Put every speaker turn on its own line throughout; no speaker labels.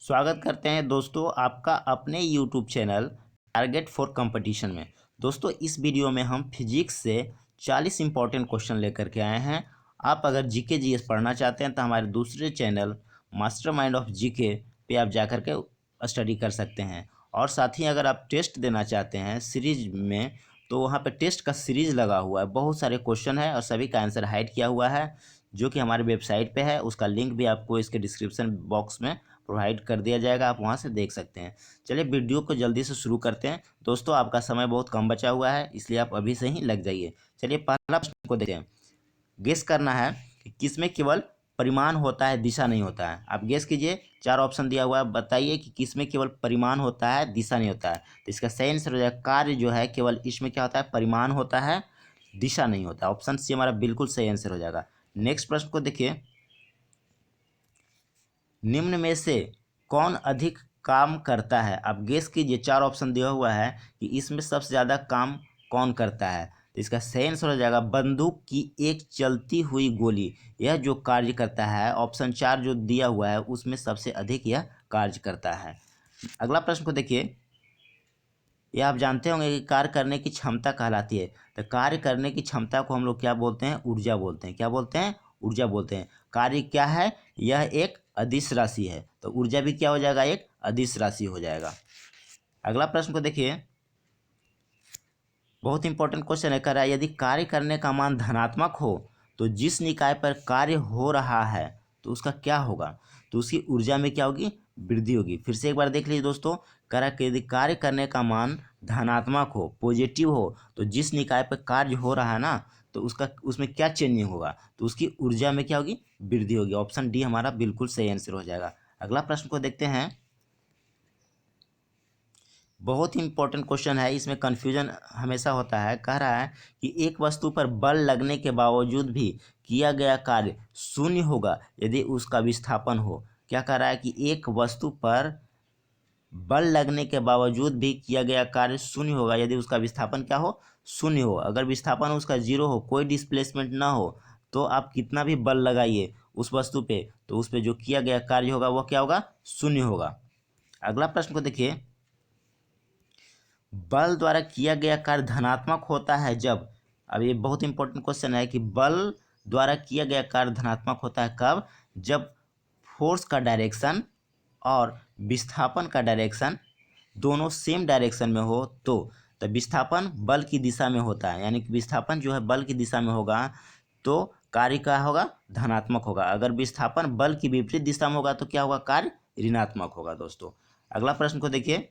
स्वागत करते हैं दोस्तों आपका अपने YouTube channel target for competition में। दोस्तों इस वीडियो में हम फिजिक्स से 40 इंपॉर्टेंट क्वेश्चन लेकर के आए हैं। आप अगर जीके जीएस पढ़ना चाहते हैं तो हमारे दूसरे चैनल मास्टरमाइंड ऑफ जीके पे आप जाकर के स्टडी कर सकते हैं। और साथ ही अगर आप टेस्ट देना चाहते हैं सीरीज में तो वहाँ पे टेस्ट का सीरीज लगा हुआ है, बहुत सारे क्वेश्चन है और सभी का आंसर हाइड किया हुआ है जो कि हमारे वेबसाइट पे है। उसका लिंक भी आपको इसके डिस्क्रिप्शन बॉक्स में प्रोवाइड कर दिया जाएगा, आप वहां से देख सकते हैं। चलिए वीडियो को जल्दी से शुरू करते हैं। दोस्तों आपका समय बहुत कम बचा हुआ है इसलिए आप अभी से ही लग जाइए। चलिए पहला प्रश्न को देखते हैं। गेस करना है कि किसमें केवल परिमाण होता है दिशा नहीं होता है। आप गेस कीजिए, 4 ऑप्शन दिया हुआ है, बताइए कि किसमें केवल परिमाण होता है दिशा नहीं होता है। तो इसका सही आंसर हो जाएगा कार्य जो है केवल इसमें क्या होता है, परिमाण होता है, दिशा नहीं होता है। ऑप्शन सी हमारा बिल्कुल सही आंसर हो जाएगा। नेक्स्ट प्रश्न को देखिए, निम्न में से कौन अधिक काम करता है। आप गेस कीजिए, 4 ऑप्शन दिया हुआ है कि इसमें सबसे ज़्यादा काम कौन करता है। तो इसका सही आंसर हो जाएगा बंदूक की एक चलती हुई गोली, यह जो कार्य करता है। ऑप्शन 4 जो दिया हुआ है उसमें सबसे अधिक यह कार्य करता है। अगला प्रश्न को देखिए, यह आप जानते होंगे कि कार्य करने की क्षमता कहलाती है। तो कार्य करने की क्षमता को हम लोग क्या बोलते हैं, ऊर्जा बोलते हैं। क्या बोलते हैं, ऊर्जा बोलते हैं। कार्य क्या है, यह एक अदिश राशि है, तो ऊर्जा भी क्या हो जाएगा, एक अदिश राशि हो जाएगा। अगला प्रश्न को देखिए, बहुत इंपॉर्टेंट क्वेश्चन है। कह रहा है यदि कार्य करने का मान धनात्मक हो तो जिस निकाय पर कार्य हो रहा है तो उसका क्या होगा, तो उसकी ऊर्जा में क्या होगी, वृद्धि होगी। फिर से एक बार देख लीजिए दोस्तों, कह रहा है कि यदि कार्य करने का मान धनात्मक हो, पॉजिटिव हो, तो जिस निकाय पर कार्य हो रहा है ना तो उसमें क्या चेंजिंग होगा, तो उसकी ऊर्जा में क्या होगी, वृद्धि होगी। ऑप्शन डी हमारा बिल्कुल सही आंसर हो जाएगा। अगला प्रश्न को देखते हैं, बहुत ही इंपॉर्टेंट क्वेश्चन है, इसमें कन्फ्यूजन हमेशा होता है। कह रहा है कि एक वस्तु पर बल लगने के बावजूद भी किया गया कार्य शून्य होगा यदि उसका विस्थापन हो। क्या कह रहा है कि एक वस्तु पर बल लगने के बावजूद भी किया गया कार्य शून्य होगा यदि उसका विस्थापन क्या हो, शून्य हो। अगर विस्थापन उसका जीरो हो, कोई डिस्प्लेसमेंट ना हो, तो आप कितना भी बल लगाइए उस वस्तु पे तो उस पर जो किया गया कार्य होगा वो क्या होगा, शून्य होगा। अगला प्रश्न को देखिए, बल द्वारा किया गया कार्य धनात्मक होता है जब, अब ये बहुत इंपॉर्टेंट क्वेश्चन है कि बल द्वारा किया गया कार्य धनात्मक होता है कब, जब फोर्स का डायरेक्शन और विस्थापन का डायरेक्शन दोनों सेम डायरेक्शन में हो। तो विस्थापन बल की दिशा में होता है, यानी कि विस्थापन जो है बल की दिशा में होगा तो कार्य क्या होगा, धनात्मक होगा। अगर विस्थापन बल की विपरीत दिशा में होगा तो क्या होगा, कार्य ऋणात्मक होगा। दोस्तों अगला प्रश्न को देखिए,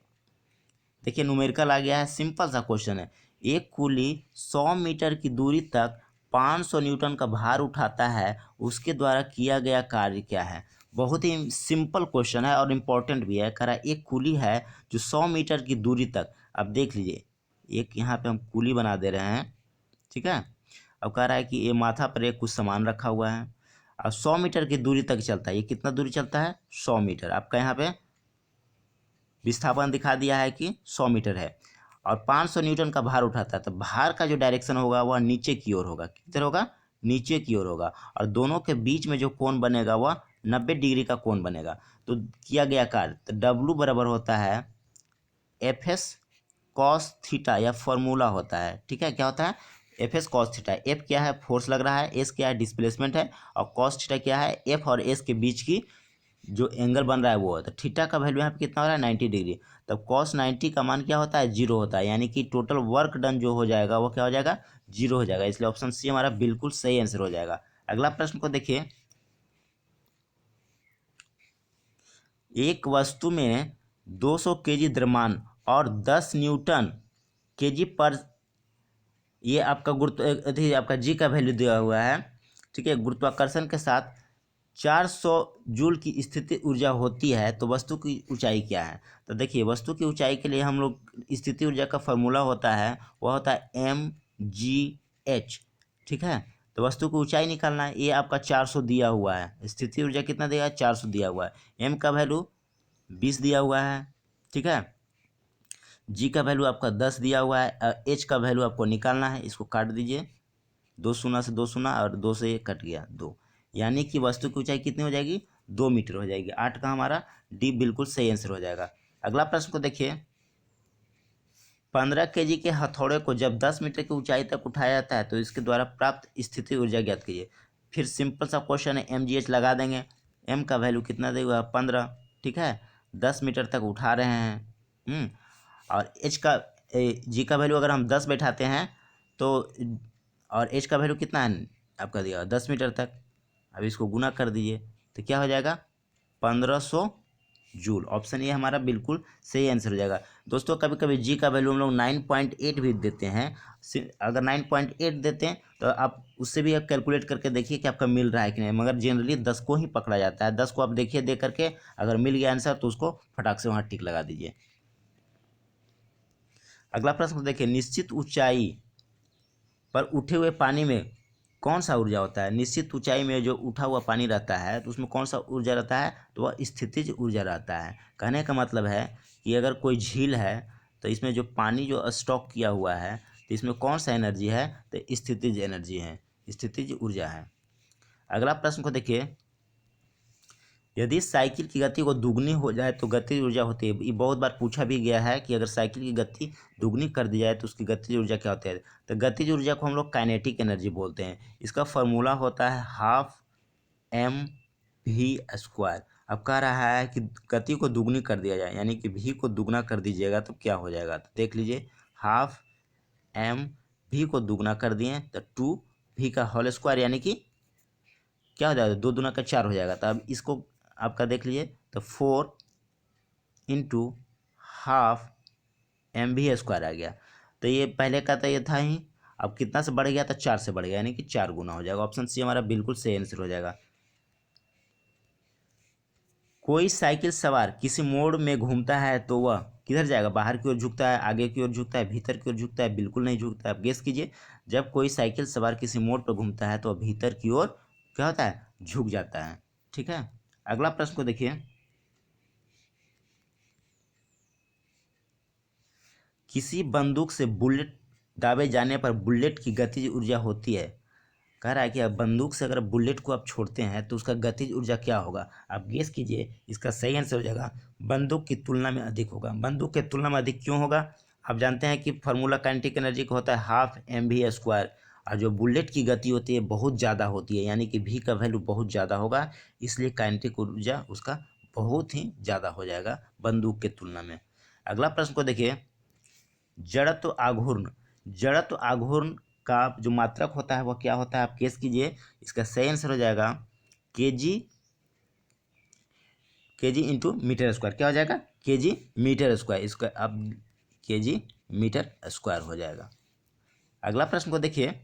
न्यूमेरिकल आ गया है, सिंपल सा क्वेश्चन है। एक कुली 100 मीटर की दूरी तक 500 न्यूटन का भार उठाता है, उसके द्वारा किया गया कार्य क्या है। बहुत ही सिंपल क्वेश्चन है और इम्पोर्टेंट भी है। कह रहा है एक कुली है जो 100 मीटर की दूरी तक, अब देख लीजिए एक यहाँ पे हम कुली बना दे रहे हैं, ठीक है। अब कह रहा है कि ये माथा पर एक कुछ सामान रखा हुआ है और 100 मीटर की दूरी तक चलता है। ये कितना दूरी चलता है, 100 मीटर। आपका यहाँ पे विस्थापन दिखा दिया है कि 100 मीटर है और 500 न्यूटन का भार उठाता है। तो भार का जो डायरेक्शन होगा वह नीचे की ओर होगा, किधर होगा, नीचे की ओर होगा। और दोनों के बीच में जो कोण बनेगा वह 90 डिग्री का कोण बनेगा। तो किया गया कार्य, तो डब्लू बराबर होता है एफ एस कॉस थीटा, यह फॉर्मूला होता है, ठीक है। क्या होता है, F S cos theta. F क्या है, फोर्स लग रहा है, एस क्या है, डिस्प्लेसमेंट है, और कॉस थीटा क्या है, एफ और एस के बीच की जो एंगल बन रहा है वो है। तो थीटा का वैल्यू यहाँ पे कितना हो रहा है, 90 डिग्री। तब कॉस 90 का मान क्या होता है, जीरो होता है, यानी कि टोटल वर्क डन जो हो जाएगा वो क्या हो जाएगा, जीरो हो जाएगा। इसलिए ऑप्शन सी हमारा बिल्कुल सही आंसर हो जाएगा। अगला प्रश्न को देखिए, एक वस्तु में 200 केजी द्रव्यमान और 10 न्यूटन केजी पर, ये आपका आपका जी का वैल्यू दिया हुआ है, ठीक है। गुरुत्वाकर्षण के साथ 400 जूल की स्थिति ऊर्जा होती है तो वस्तु की ऊंचाई क्या है। तो देखिए वस्तु की ऊंचाई के लिए हम लोग स्थिति ऊर्जा का फॉर्मूला होता है, वह होता है mgh, ठीक है। तो वस्तु की ऊंचाई निकालना है, ये आपका 400 दिया हुआ है, स्थिति ऊर्जा कितना देगा, 400 दिया हुआ है, m का वैल्यू 20 दिया हुआ है, ठीक है। जी का वैल्यू आपका 10 दिया हुआ है, एच का वैल्यू आपको निकालना है, इसको काट दीजिए, 2 शून्य से 2 शून्य और 2 से 1 कट गया 2, यानी कि वस्तु की ऊंचाई कितनी हो जाएगी, 2 मीटर हो जाएगी। 8 का हमारा डी बिल्कुल सही आंसर हो जाएगा। अगला प्रश्न को देखिए, 15 kg के हथौड़े को जब 10 मीटर की ऊंचाई तक उठाया जाता है तो इसके द्वारा प्राप्त स्थिति ऊर्जा ज्ञात कीजिए। फिर सिंपल सा क्वेश्चन है, mgh लगा देंगे। m का वैल्यू कितना देगा, 15, ठीक है, 10 मीटर तक उठा रहे हैं। और g का वैल्यू अगर हम 10 बैठाते हैं तो, और h का वैल्यू कितना है आपका दिया 10 मीटर तक। अब इसको गुना कर दीजिए तो क्या हो जाएगा, 1500 जूल। ऑप्शन ए हमारा बिल्कुल सही आंसर हो जाएगा। दोस्तों कभी कभी जी का वैल्यू हम लोग 9.8 भी देते हैं। अगर 9.8 देते हैं तो आप उससे भी आप कैलकुलेट करके देखिए कि आपका मिल रहा है कि नहीं, मगर जनरली 10 को ही पकड़ा जाता है। 10 को आप देखिए दे करके, अगर मिल गया आंसर तो उसको फटाक से वहाँ टिक लगा दीजिए। अगला प्रश्न देखिए, निश्चित ऊंचाई पर उठे हुए पानी में कौन सा ऊर्जा होता है। निश्चित ऊंचाई में जो उठा हुआ पानी रहता है तो उसमें कौन सा ऊर्जा रहता है, तो वह स्थितिज ऊर्जा रहता है। कहने का मतलब है कि अगर कोई झील है तो इसमें जो पानी जो स्टॉक किया हुआ है तो इसमें कौन सा एनर्जी है, तो स्थितिज एनर्जी है, स्थितिज ऊर्जा है। अगला प्रश्न को देखिए, यदि साइकिल की गति को दुगनी हो जाए तो गतिज ऊर्जा होती है। ये बहुत बार पूछा भी गया है कि अगर साइकिल की गति दुगनी कर दी जाए तो उसकी गतिज ऊर्जा क्या होती है। तो गतिज ऊर्जा को हम लोग काइनेटिक एनर्जी बोलते हैं। इसका फॉर्मूला होता है ½ mv²। अब कह रहा है कि गति को दुगनी कर दिया जाए, यानी कि v को दुगना कर दीजिएगा तो क्या हो जाएगा, तो देख लीजिए, ½ mv को दुगना कर दिए तो 2v का होल स्क्वायर, यानी कि क्या हो जाएगा, 2 दूना का 4 हो जाएगा। तो अब इसको आपका देख लीजिए तो 4 × ½ mv² आ गया। तो ये पहले का तो ये था ही, अब कितना से बढ़ गया, तो 4 से बढ़ गया, यानी कि 4 गुना हो जाएगा। ऑप्शन सी हमारा बिल्कुल सही आंसर हो जाएगा। कोई साइकिल सवार किसी मोड़ में घूमता है तो वह किधर जाएगा, बाहर की ओर झुकता है, आगे की ओर झुकता है, भीतर की ओर झुकता है, बिल्कुल नहीं झुकता है। आप गेस कीजिए, जब कोई साइकिल सवार किसी मोड़ पर घूमता है तो वह भीतर की ओर क्या होता है, झुक जाता है, ठीक है। अगला प्रश्न को देखिए, किसी बंदूक से बुलेट दागे जाने पर बुलेट की गतिज ऊर्जा होती है। कह रहा है कि अब बंदूक से अगर बुलेट को आप छोड़ते हैं तो उसका गतिज ऊर्जा क्या होगा। आप गेस कीजिए, इसका सही आंसर हो जाएगा बंदूक की तुलना में अधिक होगा। बंदूक की तुलना में अधिक क्यों होगा, आप जानते हैं कि फार्मूला काइनेटिक एनर्जी का होता है ½ mv², और जो बुलेट की गति होती है बहुत ज़्यादा होती है, यानी कि v का वैल्यू बहुत ज़्यादा होगा, इसलिए काइनेटिक ऊर्जा उसका बहुत ही ज़्यादा हो जाएगा बंदूक के तुलना में। अगला प्रश्न को देखिए, जड़त्व आघूर्ण, जड़त्व आघूर्ण का जो मात्रक होता है वह क्या होता है। आप गेस कीजिए, इसका सही आंसर हो जाएगा केजी इंटू मीटर स्क्वायर। क्या हो जाएगा, केजी मीटर स्क्वायर। इसका अब केजी मीटर स्क्वायर हो जाएगा। अगला प्रश्न को देखिए,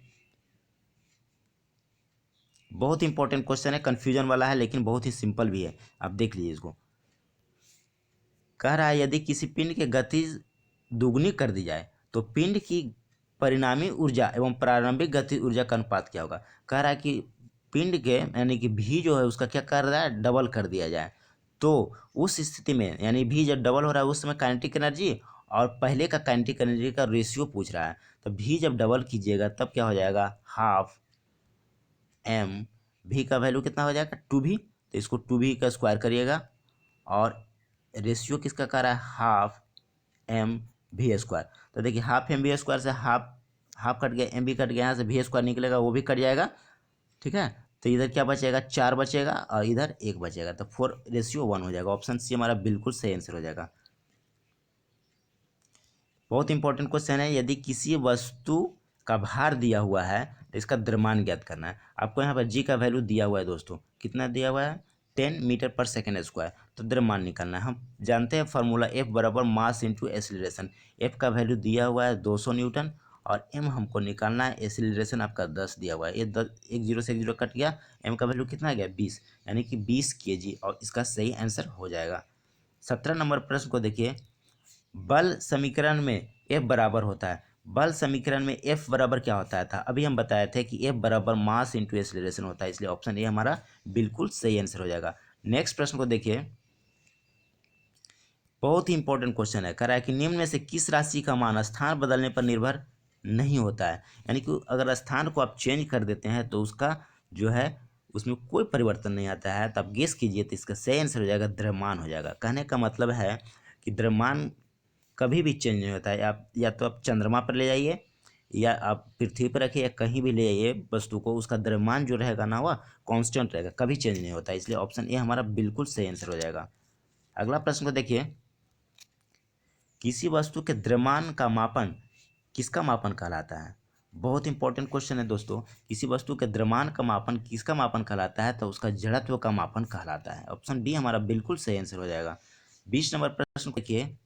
बहुत इंपॉर्टेंट क्वेश्चन है, कंफ्यूजन वाला है लेकिन बहुत ही सिंपल भी है। आप देख लीजिए इसको। कह रहा है यदि किसी पिंड की गति दुगनी कर दी जाए तो पिंड की परिणामी ऊर्जा एवं प्रारंभिक गति ऊर्जा का अनुपात क्या होगा। कह रहा है कि पिंड के यानी कि भी जो है उसका क्या कर रहा है, डबल कर दिया जाए। तो उस स्थिति में यानी भी जब डबल हो रहा है उस समय काइनेटिक एनर्जी और पहले का काइनेटिक एनर्जी का रेशियो पूछ रहा है। तो भी जब डबल कीजिएगा तब क्या हो जाएगा, ½ भी का वैल्यू कितना हो जाएगा, 2v। तो इसको 2v का स्क्वायर करिएगा और रेशियो किसका कर रहा है, ½ mv²। तो देखिए ½ mv² से हाफ कट गया, mv कट गया, यहाँ से v² निकलेगा, वो भी कट जाएगा, ठीक है। तो इधर क्या बचेगा, 4 बचेगा और इधर 1 बचेगा, तो 4:1 हो जाएगा। ऑप्शन सी हमारा बिल्कुल सही आंसर हो जाएगा। बहुत इंपॉर्टेंट क्वेश्चन है, यदि किसी वस्तु का भार दिया हुआ है तो इसका द्रव्यमान ज्ञात करना है। आपको यहाँ पर जी का वैल्यू दिया हुआ है दोस्तों, कितना दिया हुआ है, 10 मीटर/सेकेंड स्क्वायर। तो द्रव्यमान निकालना है। हम जानते हैं फार्मूला F बराबर मास इंटू एक्सीलरेशन। F का वैल्यू दिया हुआ है 200 न्यूटन और M हमको निकालना है, एक्सीलरेशन आपका 10 दिया हुआ है। ये 10, एक जीरो से एक जीरो कट गया, M का वैल्यू कितना आ गया, 20, यानी कि 20 kg, और इसका सही आंसर हो जाएगा। 17 नंबर प्रश्न को देखिए, बल समीकरण में F बराबर होता है। बल समीकरण में F बराबर क्या होता था, अभी हम बताए थे कि F बराबर मास इंटू एक्सीलरेशन होता है, इसलिए ऑप्शन ए हमारा बिल्कुल सही आंसर हो जाएगा। नेक्स्ट प्रश्न को देखिए, बहुत ही इंपॉर्टेंट क्वेश्चन है। कह रहा है कि निम्न में से किस राशि का मान स्थान बदलने पर निर्भर नहीं होता है। यानी कि अगर स्थान को आप चेंज कर देते हैं तो उसका जो है उसमें कोई परिवर्तन नहीं आता है, तो आप गेस कीजिए, तो इसका सही आंसर हो जाएगा द्रव्यमान हो जाएगा। कहने का मतलब है कि द्रव्यमान कभी भी चेंज नहीं होता है। आप या तो आप चंद्रमा पर ले जाइए, या आप पृथ्वी पर रखिए, या कहीं भी ले जाइए वस्तु को, उसका द्रव्यमान जो रहेगा ना वह कांस्टेंट रहेगा, कभी चेंज नहीं होता है। इसलिए ऑप्शन ए हमारा बिल्कुल सही आंसर हो जाएगा। अगला प्रश्न को देखिए, किसी वस्तु के द्रव्यमान का मापन किसका मापन कहलाता है? बहुत इंपॉर्टेंट क्वेश्चन है दोस्तों। किसी वस्तु के द्रव्यमान का मापन किसका मापन कहलाता है? तो उसका जड़त्व का मापन कहलाता है। ऑप्शन बी हमारा बिल्कुल सही आंसर हो जाएगा। 20 नंबर प्रश्न देखिए,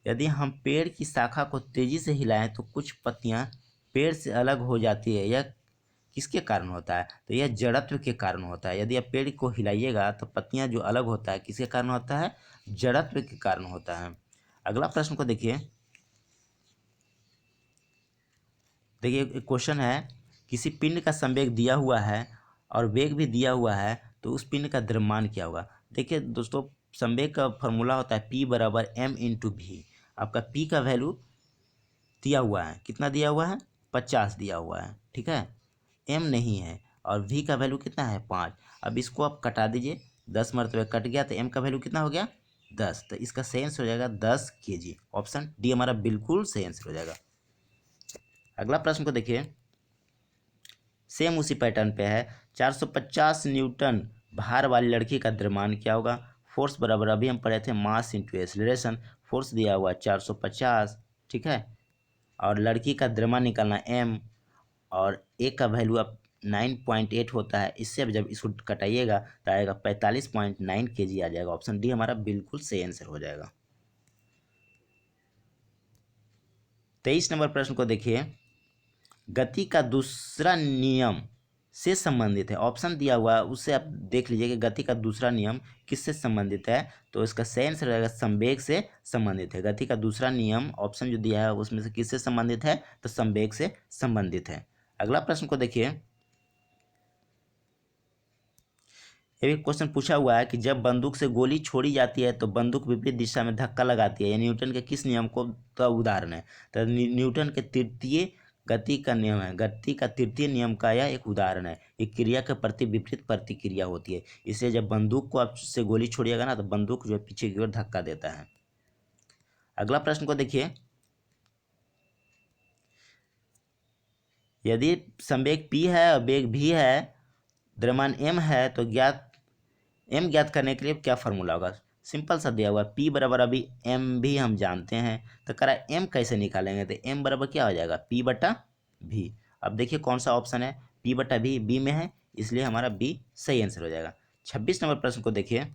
यदि हम पेड़ की शाखा को तेजी से हिलाएं तो कुछ पत्तियां पेड़ से अलग हो जाती है, यह किसके कारण होता है? तो यह जड़त्व के कारण होता है। यदि आप पेड़ को हिलाइएगा तो पत्तियां जो अलग होता है, किसके कारण होता है? जड़त्व के कारण होता है। अगला प्रश्न को देखिए, एक क्वेश्चन है, किसी पिंड का संवेग दिया हुआ है और वेग भी दिया हुआ है, तो उस पिंड का द्रव्यमान क्या होगा? देखिए दोस्तों, संवेग का फॉर्मूला होता है P बराबर m/v। आपका P का वैल्यू दिया हुआ है, कितना दिया हुआ है? 50 दिया हुआ है, ठीक है। m नहीं है, और v का वैल्यू कितना है? 5। अब इसको आप कटा दीजिए, 10 मरतबे कट गया, तो m का वैल्यू कितना हो गया? 10। तो इसका सही आंसर हो जाएगा 10 kg। ऑप्शन डी हमारा बिल्कुल सही आंसर हो जाएगा। अगला प्रश्न को देखिए, सेम उसी पैटर्न पे है। 450 न्यूटन भार वाली लड़की का द्रव्यमान क्या होगा? फोर्स बराबर अभी हम पढ़े थे मास इंटू एक्सीलरेशन। फोर्स दिया हुआ 450, ठीक है, और लड़की का द्रव्यमान निकालना m, और ए का वैल्यू अब 9.8 होता है। इससे अब जब इसको कटाइएगा तो आएगा 45.9 kg आ जाएगा। ऑप्शन डी हमारा बिल्कुल सही आंसर हो जाएगा। 23 नंबर प्रश्न को देखिए, गति का दूसरा नियम से संबंधित है। ऑप्शन दिया हुआ है, उससे आप देख लीजिए कि गति का दूसरा नियम किससे संबंधित है। तो इसका सही आंसर रहेगा संवेग से संबंधित है। गति का दूसरा नियम ऑप्शन जो दिया है उसमें से किससे संबंधित है? तो संवेग से संबंधित है। अगला प्रश्न को देखिए, ये भी क्वेश्चन पूछा हुआ है कि जब बंदूक से गोली छोड़ी जाती है तो बंदूक विपरीत दिशा में धक्का लगाती है, यह न्यूटन के किस नियम को का उदाहरण है? तो न्यूटन के तृतीय गति का नियम है। गति का तृतीय नियम का यह एक उदाहरण है। एक क्रिया के प्रति विपरीत प्रतिक्रिया होती है, इसलिए जब बंदूक को आप से गोली छोड़िएगा ना, तो बंदूक जो है पीछे की ओर धक्का देता है। अगला प्रश्न को देखिए, यदि संवेग P है और वेग v है, द्रव्यमान m है, तो m ज्ञात करने के लिए क्या फार्मूला होगा? सिंपल सा दिया हुआ, P बराबर अभी m भी हम जानते हैं, तो करा m कैसे निकालेंगे? तो m बराबर क्या हो जाएगा? P/v। अब देखिए कौन सा ऑप्शन है? P/v बी में है, इसलिए हमारा बी सही आंसर हो जाएगा। 26 नंबर प्रश्न को देखिए,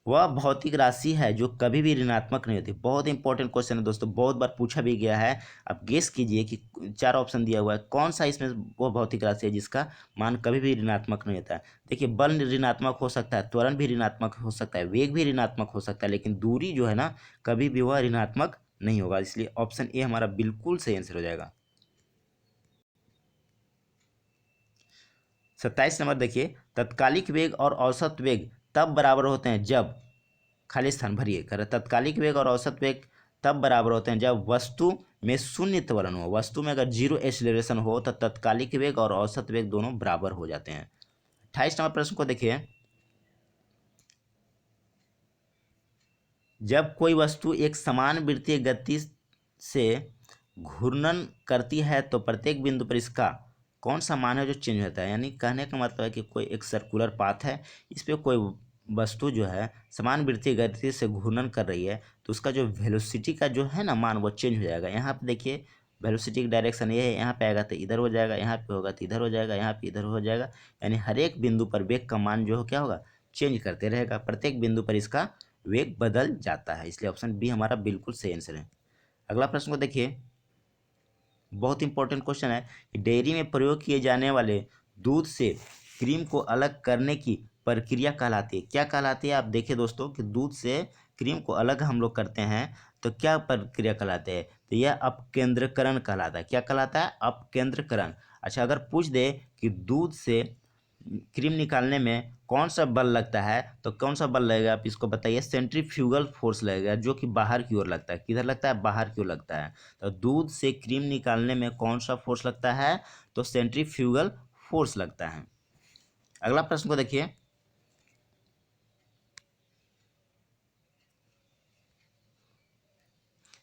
वह भौतिक राशि है जो कभी भी ऋणात्मक नहीं होती। बहुत इंपॉर्टेंट क्वेश्चन है दोस्तों, बहुत बार पूछा भी गया है। अब गेस कीजिए कि 4 ऑप्शन दिया हुआ है, कौन सा इसमें वो भौतिक राशि है जिसका मान कभी भी ऋणात्मक नहीं होता है। देखिए, बल ऋणात्मक हो सकता है, त्वरण भी ऋणात्मक हो सकता है, वेग भी ऋणात्मक हो सकता है, लेकिन दूरी जो है ना, कभी भी वह ऋणात्मक नहीं होगा। इसलिए ऑप्शन ए हमारा बिल्कुल सही आंसर हो जाएगा। 27 नंबर देखिए, तत्कालिक वेग और औसत वेग तब बराबर होते हैं जब, खाली स्थान भरिए कर, तत्कालिक वेग और औसत वेग तब बराबर होते हैं जब वस्तु में शून्य त्वरण हो। वस्तु में अगर जीरो एक्सीलरेशन हो तो तत्कालिक वेग और औसत वेग दोनों बराबर हो जाते हैं। 28 नंबर प्रश्न को देखिए, जब कोई वस्तु एक समान वृत्तीय गति से घूर्णन करती है तो प्रत्येक बिंदु पर इसका कौन सा मान है जो चेंज होता है? यानी कहने का मतलब है कि कोई एक सर्कुलर पाथ है, इस पर कोई वस्तु जो है समान वृत्तीय गति से घूर्णन कर रही है, तो उसका जो वेलोसिटी का जो है ना मान, वो चेंज हो जाएगा। यहाँ पे देखिए, वेलोसिटी की डायरेक्शन ये है, यहाँ पे आएगा तो इधर हो जाएगा, यहाँ पे होगा तो इधर हो जाएगा, यहाँ पे इधर हो जाएगा। यानी हर एक बिंदु पर वेग का मान जो हो क्या होगा? चेंज करते रहेगा। प्रत्येक बिंदु पर इसका वेग बदल जाता है। इसलिए ऑप्शन बी हमारा बिल्कुल सही आंसर है। अगला प्रश्न को देखिए, बहुत इंपॉर्टेंट क्वेश्चन है कि डेयरी में प्रयोग किए जाने वाले दूध से क्रीम को अलग करने की प्रक्रिया कहलाती है। क्या कहलाती है? आप देखिए दोस्तों कि दूध से क्रीम को अलग हम लोग करते हैं तो क्या प्रक्रिया कहलाते हैं? तो यह अपकेंद्रकरण कहलाता है। क्या कहलाता है? अपकेंद्रकरण। अच्छा, अगर पूछ दे कि दूध से क्रीम निकालने में कौन सा बल लगता है, तो कौन सा बल लगेगा आप इसको बताइए? सेंट्रीफ्यूगल फोर्स लगेगा, जो कि बाहर की ओर लगता है। किधर लगता है? बाहर की ओर लगता है। तो दूध से क्रीम निकालने में कौन सा फोर्स लगता है? तो सेंट्रीफ्यूगल फोर्स लगता है। अगला प्रश्न को देखिए,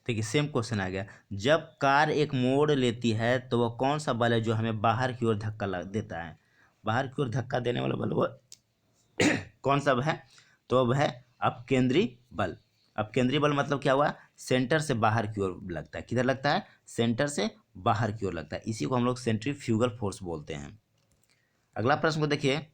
देखिए सेम क्वेश्चन आ गया। जब कार एक मोड़ लेती है तो वह कौन सा बल है जो हमें बाहर की ओर धक्का देता है? बाहर की ओर धक्का देने वाला बल वह कौन सा है? तो वह है अपकेंद्री बल। अपकेंद्री बल मतलब क्या हुआ? सेंटर से बाहर की ओर लगता है। किधर लगता है? सेंटर से बाहर की ओर लगता है। इसी को हम लोग सेंट्रीफ्यूगल फोर्स बोलते हैं। अगला प्रश्न को देखिए,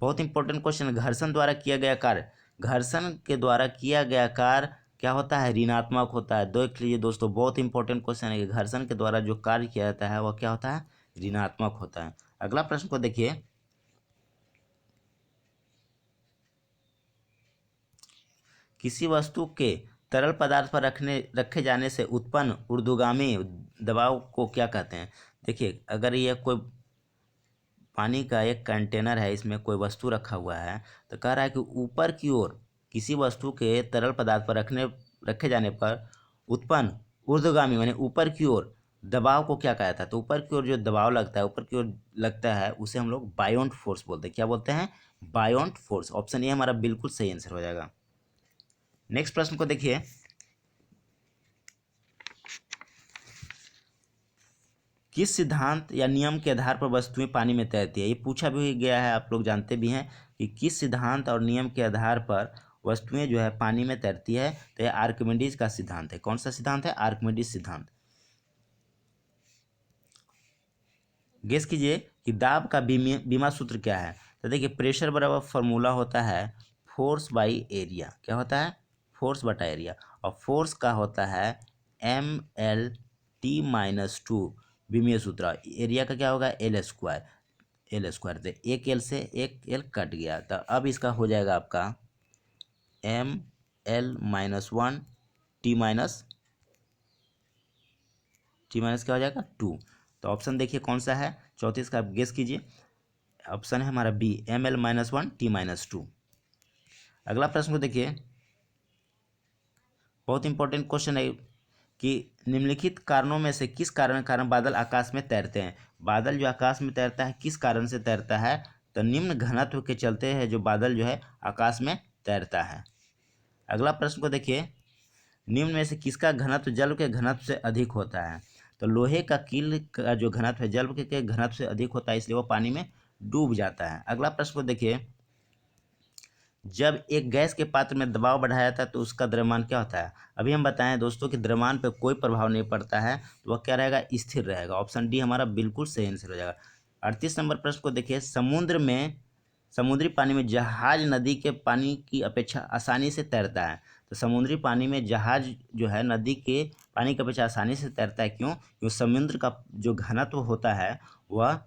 बहुत इंपॉर्टेंट क्वेश्चन। घर्षण द्वारा किया गया कार्य, घर्षण के द्वारा किया गया कार्य क्या होता है? ऋणात्मक होता है। देख लीजिए दोस्तों, बहुत इंपॉर्टेंट क्वेश्चन है कि घर्षण के द्वारा जो कार्य किया जाता है वह क्या होता है? ऋणात्मक होता है। अगला प्रश्न को देखिए, किसी वस्तु के तरल पदार्थ पर रखे जाने से उत्पन्न ऊर्ध्वगामी दबाव को क्या कहते हैं? देखिए, अगर यह कोई पानी का एक कंटेनर है, इसमें कोई वस्तु रखा हुआ है, तो कह रहा है कि ऊपर की ओर किसी वस्तु के तरल पदार्थ पर रखे जाने पर उत्पन्न ऊर्ध्वगामी माने ऊपर की ओर दबाव को क्या कहता है? तो ऊपर की ओर जो दबाव लगता है, ऊपर की ओर लगता है, उसे हम लोग बायोंट फोर्स बोलते हैं। क्या बोलते हैं? बायोंट फोर्स। ऑप्शन ए हमारा बिल्कुल सही आंसर हो जाएगा। नेक्स्ट प्रश्न को देखिए, किस सिद्धांत या नियम के आधार पर वस्तुएं पानी में तैरती है? ये पूछा भी गया है, आप लोग जानते भी हैं कि किस सिद्धांत और नियम के आधार पर वस्तुएं जो है पानी में तैरती है। तो ये आर्किमिडीज का सिद्धांत है। कौन सा सिद्धांत है? आर्किमिडीज सिद्धांत। गेस कीजिए कि दाब का बीमा सूत्र क्या है? तो देखिए, प्रेशर बराबर फॉर्मूला होता है फोर्स बाई एरिया। क्या होता है? फोर्स बटा एरिया। और फोर्स का होता है ML T-2 विमीय सूत्र। एरिया का क्या होगा? L square. तो एक एल से एक एल कट गया, तो अब इसका हो जाएगा आपका ML-1 T माइनस क्या हो जाएगा? 2। तो ऑप्शन देखिए कौन सा है 34 का, आप गेस कीजिए। ऑप्शन है हमारा बी, ML-1 T-2। अगला प्रश्न को देखिए, बहुत इंपॉर्टेंट क्वेश्चन है कि निम्नलिखित कारणों में से किस कारण बादल आकाश में तैरते हैं? बादल जो आकाश में तैरता है किस कारण से तैरता है? तो निम्न घनत्व के चलते है जो बादल जो है आकाश में तैरता है। अगला प्रश्न को देखिए, निम्न में से किसका घनत्व जल के घनत्व से अधिक होता है? तो लोहे का कील का जो घनत्व है जल के घनत्व से अधिक होता है, इसलिए वो पानी में डूब जाता है। अगला प्रश्न को देखिए, जब एक गैस के पात्र में दबाव बढ़ाया जाता है तो उसका द्रव्यमान क्या होता है? अभी हम बताएं दोस्तों कि द्रव्यमान पर कोई प्रभाव नहीं पड़ता है, तो वह क्या रहेगा? स्थिर रहेगा। ऑप्शन डी हमारा बिल्कुल सही आंसर हो जाएगा। 38 नंबर प्रश्न को देखिए, समुद्री पानी में जहाज नदी के पानी की अपेक्षा आसानी से तैरता है। तो समुद्री पानी में जहाज जो है नदी के पानी की अपेक्षा आसानी से तैरता है। क्यों? क्योंकि समुद्र का जो घनत्व होता है वह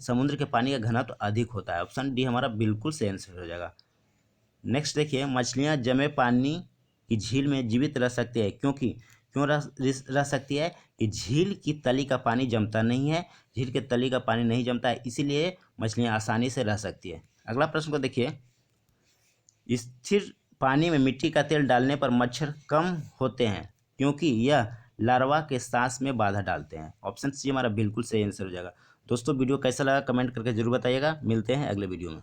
समुद्र के पानी का घनत्व अधिक होता है। ऑप्शन डी हमारा बिल्कुल सही आंसर हो जाएगा। नेक्स्ट देखिए, मछलियां जमे पानी की झील में जीवित रह सकती है क्योंकि क्यों रह सकती है? कि झील की तली का पानी जमता नहीं है। झील के तली का पानी नहीं जमता है, इसीलिए मछलियां आसानी से रह सकती है। अगला प्रश्न को देखिए, स्थिर पानी में मिट्टी का तेल डालने पर मच्छर कम होते हैं क्योंकि यह लार्वा के सांस में बाधा डालते हैं। ऑप्शन सी हमारा बिल्कुल सही आंसर हो जाएगा। दोस्तों वीडियो कैसा लगा कमेंट करके जरूर बताइएगा। मिलते हैं अगले वीडियो में।